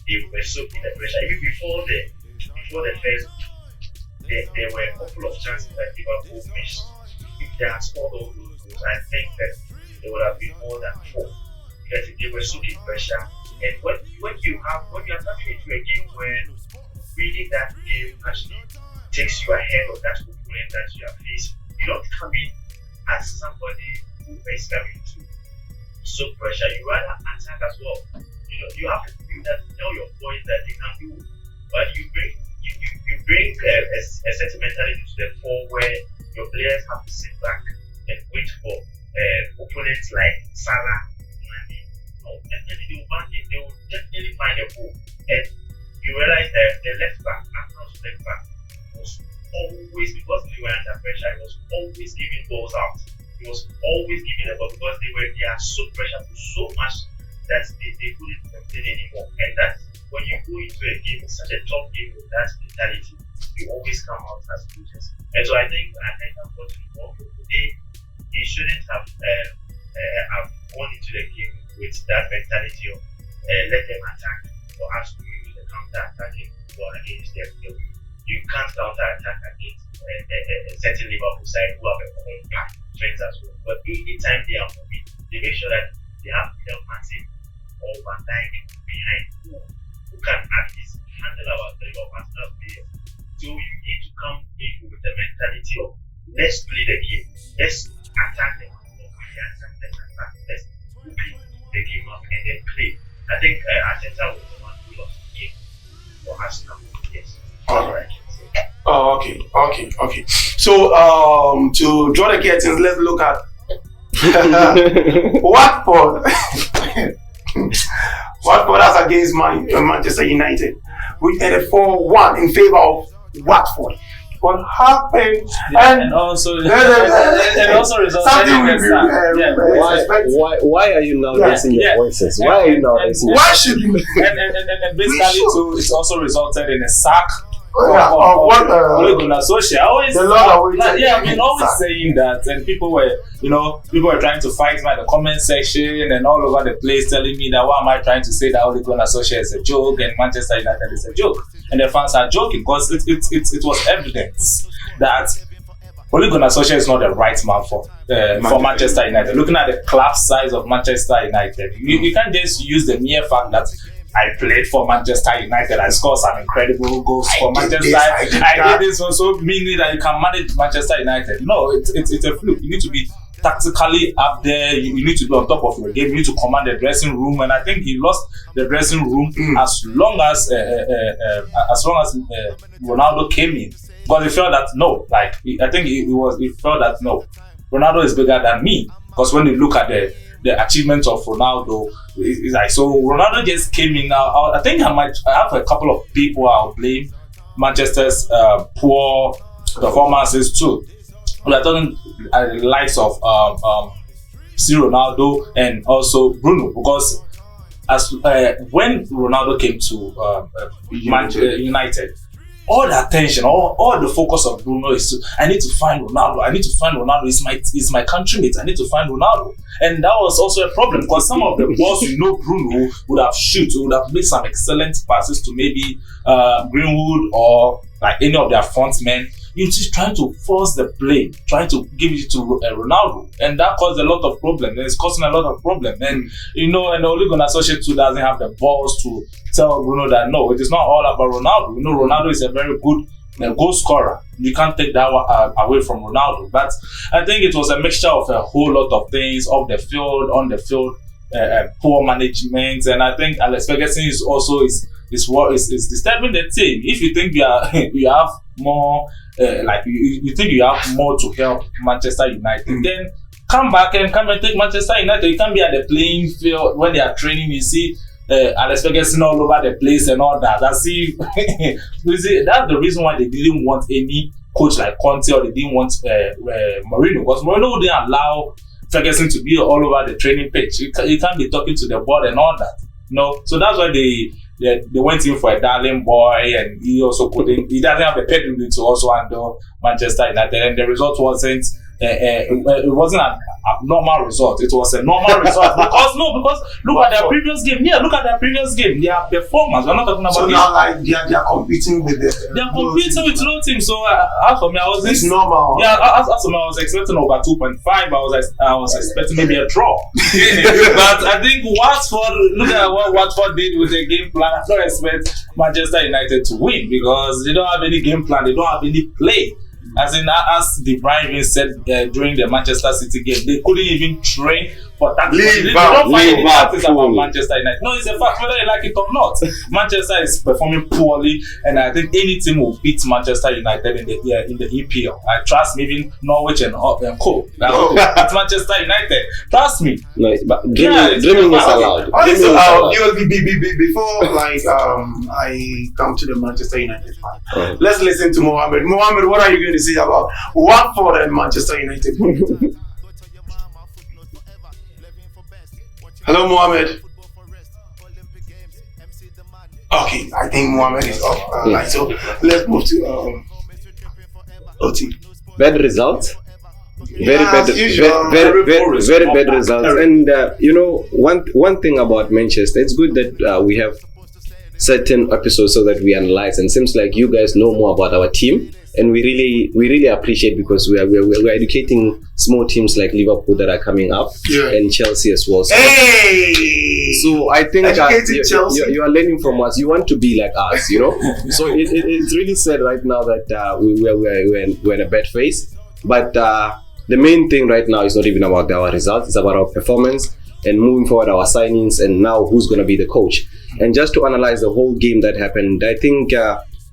They were soaking the pressure. Even before the first, there were a couple of chances that Liverpool missed. If they had scored all those goals, I think that there would have been more than 4. Because they were soaking pressure. And when you are coming into a game where winning that game actually takes you ahead of that opponent that you are facing, you don't come in as somebody who is coming to soak pressure. You rather attack as well. You have to do that, tell your boys that they can do. But you bring a certain mentality to the fore where your players have to sit back and wait for opponents like Salah. Definitely they will definitely find a goal. And you realize that the left back, Arsenal's left back, was always, because they were under pressure, he was always giving balls out. He was always giving the ball because they are so pressure so much that they couldn't contain anymore. And that's when you go into a game, such a tough game with that mentality, you always come out as losers. And so I think unfortunately they shouldn't have gone into the game with that mentality of let them attack for us to use the counter-attacking ball against them. You can't counter-attack against a certain Liverpool side who have a compact strength as well. But anytime they are moving, they make sure that they have Peter Martin or Van Dijk behind who can at least handle our Arsenal players. So you need to come in with the mentality of let's play the game, let's attack them, let's open the game up and then play. I think Arteta was the one who lost the game for Arsenal. Yes. All right. Oh, okay. So to draw the curtains, let's look at Watford. Watford as against Manchester United. We had a 4-1 in favor of Watford. What happened? And also resulted something in Why are you now raising your voices? Why are you now raising? Why should you? And basically, too, it's also resulted in a sack. Ole Gunnar Solskjaer. Always saying that, and people were trying to fight me in the comment section and all over the place, telling me that why am I trying to say that Ole Gunnar Solskjaer is a joke and Manchester United is a joke, and the fans are joking because it was evidence that Ole Gunnar Solskjaer is not the right man for Manchester United. Looking at the club size of Manchester United, you can't just use the mere fact that I played for Manchester United. I scored some incredible goals for Manchester. I did this also, meaning that you can manage Manchester United. No, it's a fluke. You need to be tactically up there. You need to be on top of your game. You need to command the dressing room, and I think he lost the dressing room as long as Ronaldo came in, because he felt that no, like he felt that no, Ronaldo is bigger than me. Because when you look at the achievements of Ronaldo, it's like, so Ronaldo just came in now. I think I have a couple of people I'll blame Manchester's poor performances too. We are talking the likes of C. Ronaldo and also Bruno, because as when Ronaldo came to United, all the attention, all the focus of Bruno is I need to find Ronaldo. He's my countrymates. I need to find Ronaldo. And that was also a problem, because some of the balls Bruno would have made some excellent passes to maybe Greenwood or like any of their front men. You're just trying to force the play, trying to give it to Ronaldo, and that caused a lot of problems. It's causing a lot of problems, and and the Ole Gunnar Solskjaer too doesn't have the balls to tell Bruno that no, it is not all about Ronaldo. Ronaldo is a very good goal scorer. You can't take that away from Ronaldo. But I think it was a mixture of a whole lot of things off the field, on the field, poor management, and I think Alex Ferguson is also what is disturbing the team. If you think you have more. You think you have more to help Manchester United, then come back and take Manchester United. You can't be at the playing field when they are training. You see Alex Ferguson all over the place and all that. That's the reason why they didn't want any coach like Conte, or they didn't want Mourinho, because Mourinho didn't allow Ferguson to be all over the training pitch. You can't be talking to the board and all that. So that's why they went in for a darling boy, and he doesn't have the pedigree to also handle Manchester United, and the result wasn't it wasn't an abnormal result. It was a normal result because look at their previous game. Yeah, look at their previous game. Their performance. We're not talking about. So now, like they are competing with no team. So as for me, I was it's normal. Yeah, as for me, I was expecting over 2.5. I was expecting maybe a draw. But I think look at what Watford did with their game plan. I don't expect Manchester United to win, because they don't have any game plan. They don't have any play. As De Bruyne even said during the Manchester City game, they couldn't even train for that. They don't find any tactics about Manchester United. No, it's a fact, whether you like it or not. Manchester is performing poorly, and I think any team will beat Manchester United in the EPL. I trust maybe Norwich and Co. It's Manchester United. Trust me. No, but dreaming is allowed. Before I come to the Manchester United part, let's listen to Mohammed. Mohammed, what are you going to say about Watford and Manchester United? Hello, Mohammed. Okay, I think Mohammed is off. So let's move to OT. Bad results. Very bad results. And one thing about Manchester, it's good that we have certain episodes so that we analyze, and it seems like you guys know more about our team, and we really appreciate, because we're educating small teams like Liverpool that are coming up, and Chelsea as well. So I think you are learning from us. You want to be like us, So it's really sad right now that we're in a bad phase, but the main thing right now is not even about our results. It's about our performance and moving forward, our signings, and now who's going to be the coach. And just to analyze the whole game that happened, I think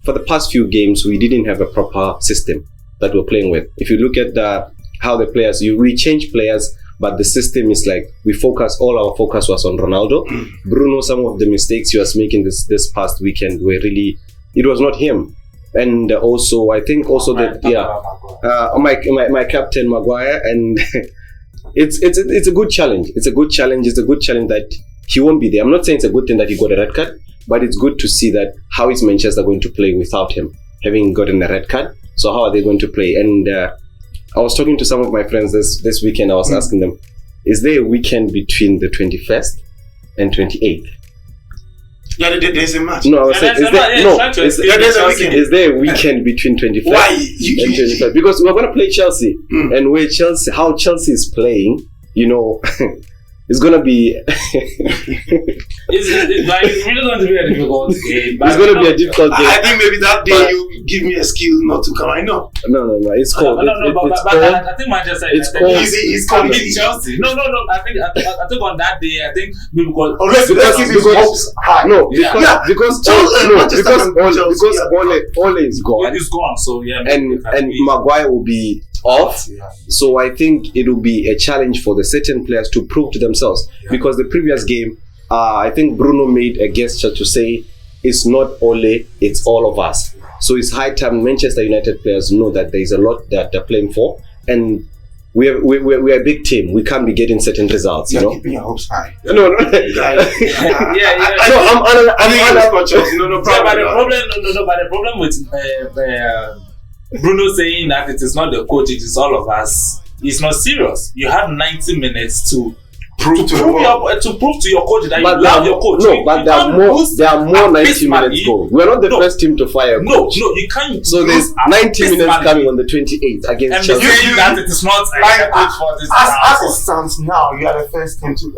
for the past few games, we didn't have a proper system that we're playing with. If you look at how the players, we change players, but the system is like, all our focus was on Ronaldo. Bruno, some of the mistakes he was making this past weekend were really, it was not him. And also, I think also that, my captain, Maguire, and it's a good challenge. It's a good challenge that he won't be there. I'm not saying it's a good thing that he got a red card, but it's good to see that how is Manchester going to play without him, having gotten a red card. So how are they going to play? And I was talking to some of my friends this weekend. I was asking them, is there a weekend between the 21st and 28th? Yeah, there's a match. No, I was saying, is there a weekend between 25th and 25th? Because we're going to play Chelsea, and how Chelsea is playing, It's gonna be. It's like it's really going to be a difficult game. It's gonna be a difficult game. I think maybe that day you give me an excuse not to come. I know. No. It's cold. But It's I cold. think Manchester It's United. cold. He's I coming. mean, Chelsea. No. I think on that day, I think maybe because Let's keep his hopes high. No, Yeah. because Ole is gone, it's gone. So yeah, and Maguire will be off. So I think it will be a challenge for the certain players to prove to themselves. Because the previous game, I think Bruno made a gesture to say, it's not Ole, it's all of us. So it's high time Manchester United players know that there is a lot that they're playing for, and we're a big team. We can't be getting certain results, you You're know. keeping your hopes high. No. yeah. No, I'm But the problem with Bruno saying that it is not the coach, it is all of us. It's not serious. You have 90 minutes to prove to your coach that But you love your coach. there are more 90 minutes going. We're not the first team to fire a coach. No, you can't. So there's 90 minutes coming on the 28th against and Chelsea. saying that it is not Like, a coach for this as round. it stands now, you are the first team to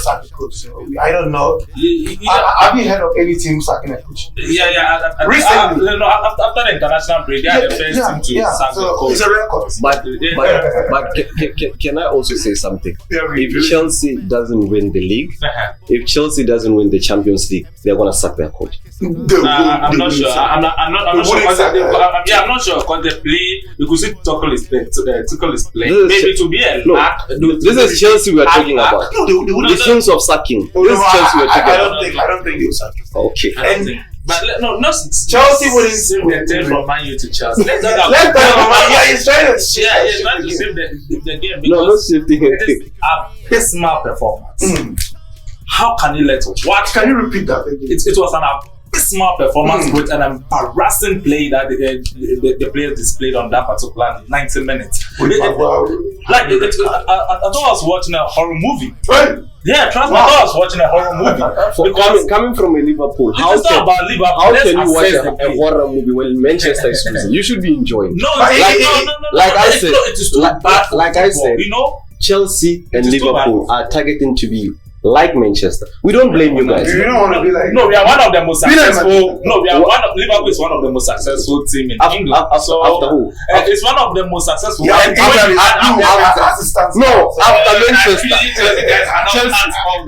sack a coach. So I don't know. Yeah. Have you heard of any team sacking a coach? Recently. After the international break, they are the first team to sack the So coach. it's a record. But can I also say something? Yeah, If Chelsea doesn't win the league, if Chelsea doesn't win the Champions League, they're gonna sack their coach. I'm not sure. I'm not sure. I'm not sure because they play. You could see Tuchel is playing. Maybe to be a lack. This is Chelsea we are talking about. No, they wouldn't. The sense of sacking. No, This is Chelsea we are talking I about. don't think they will sack him. Okay. I don't think. But not Chelsea wouldn't save the team from Man U to Chelsea. Let's talk about. Let's talk about. Yeah, he's trying to. He's trying to save the game No, not because shifting it is anything. a abysmal performance. How can you let what? Can you repeat that again? It was an abysmal performance with an embarrassing play that the players displayed on that particular 90 minutes. I thought I was watching a horror movie. Right. Yeah, trust me, I thought I was watching a horror movie. Because Coming from a Liverpool, it's not about Liverpool. how Let's can you watch assess the a game. horror movie when Manchester is losing? You should be enjoying. No, Like I said, it is too bad. like I said, You know, Chelsea and It is too Liverpool are targeting to be like Manchester. We don't blame you guys. You don't want to be like. no, we are one of the most Be like successful. No, we are one of Liverpool is one of the most successful team in England. After who? It's one of the most successful. Yeah, And after No, after Manchester.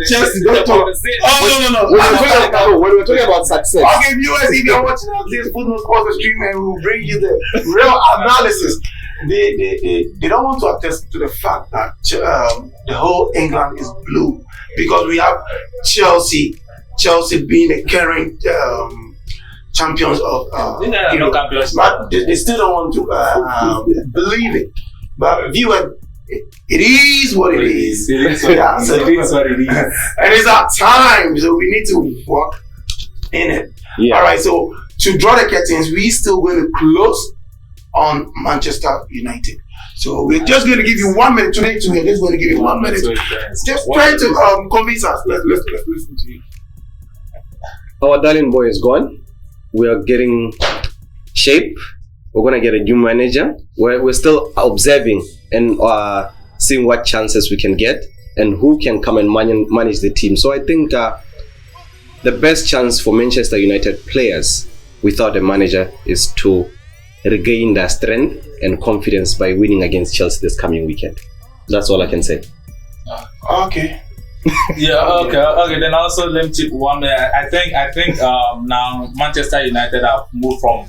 Chelsea, don't talk. When we're talking about success, Okay, viewers, if you're watching us, this Football Sports Stream, and we will bring you the real analysis. They don't want to attest to the fact that the whole England is blue because we have Chelsea being the current champions of Europe. But they still don't want to believe it. But viewers, it is what it is. It is what it is. And it's our time, so we need to work in it. Yeah. All right, so to draw the curtains, we still going to close on Manchester United. So we're just going to give you 1 minute today. We're just going to give you 1 minute. Just trying to convince us. Let's listen to you. our darling boy is gone. We are getting shape. We're gonna get a new manager. We're still observing and seeing what chances we can get and who can come and manage the team. So I think the best chance for Manchester United players without a manager is to regain their strength and confidence by winning against Chelsea this coming weekend. That's all I can say. Okay. Okay. Then also let me tip one. I think now Manchester United have moved from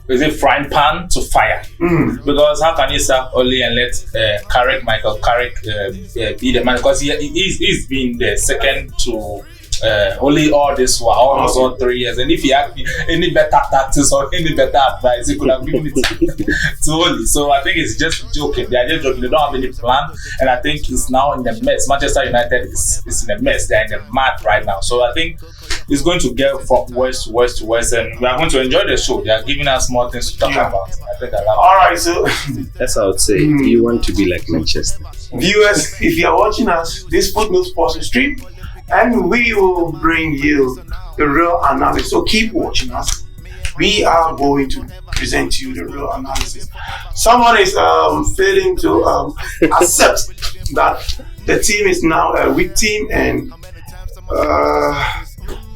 is it frying pan to fire? Because how can you serve Oli and let Michael Carrick be the man? Because he's been the second to Oli all this while, almost all 3 years. And if he had any better tactics or any better advice, he could have given it to Oli. So I think it's just joking. They are just joking. They don't have any plan. And I think it's now in the mess. Manchester United is in a mess. They're in the mud right now. So I think it's going to get from worse to worse to worse. And we are going to enjoy the show. They are giving us more things to talk about. I think I love it. All right, so That's how I would say. You want to be like Manchester. viewers, if you are watching us, this Football Sports Stream, and we will bring you the real analysis. So keep watching us. We are going to present to you the real analysis. Someone is failing to accept that the team is now a weak team, and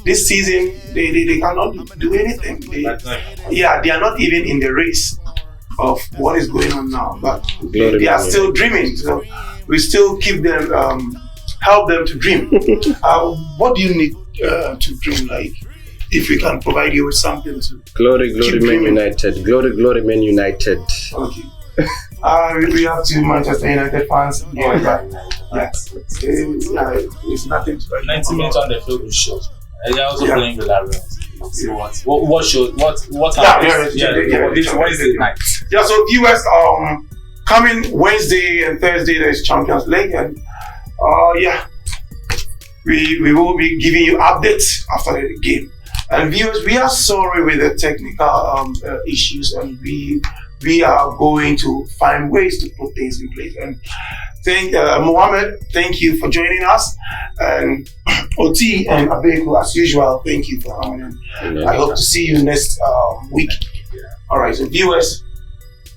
this season they cannot do anything. They are not even in the race of what is going on now, but they are still dreaming. So we still keep them, help them to dream. What do you need to dream? Like, if we can provide you with something to Glory, Man United. Glory, Man United. Okay. We have two Manchester United fans. It's nothing to 90 minutes on the field is short. They're also playing with Villarreal. See what show? What happens? This Wednesday night. Yeah. So viewers, coming Wednesday and Thursday there's Champions League, and we will be giving you updates after the game. And viewers, we are sorry with the technical issues, and we are going to find ways to put things in place. And thank Mohammed, thank you for joining us, and Oti and Abeku, as usual, thank you for coming in. I hope to see you next week. All right, so viewers,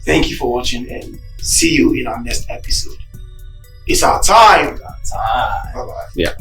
thank you for watching, and see you in our next episode. It's our time. Time. Bye bye. Yeah.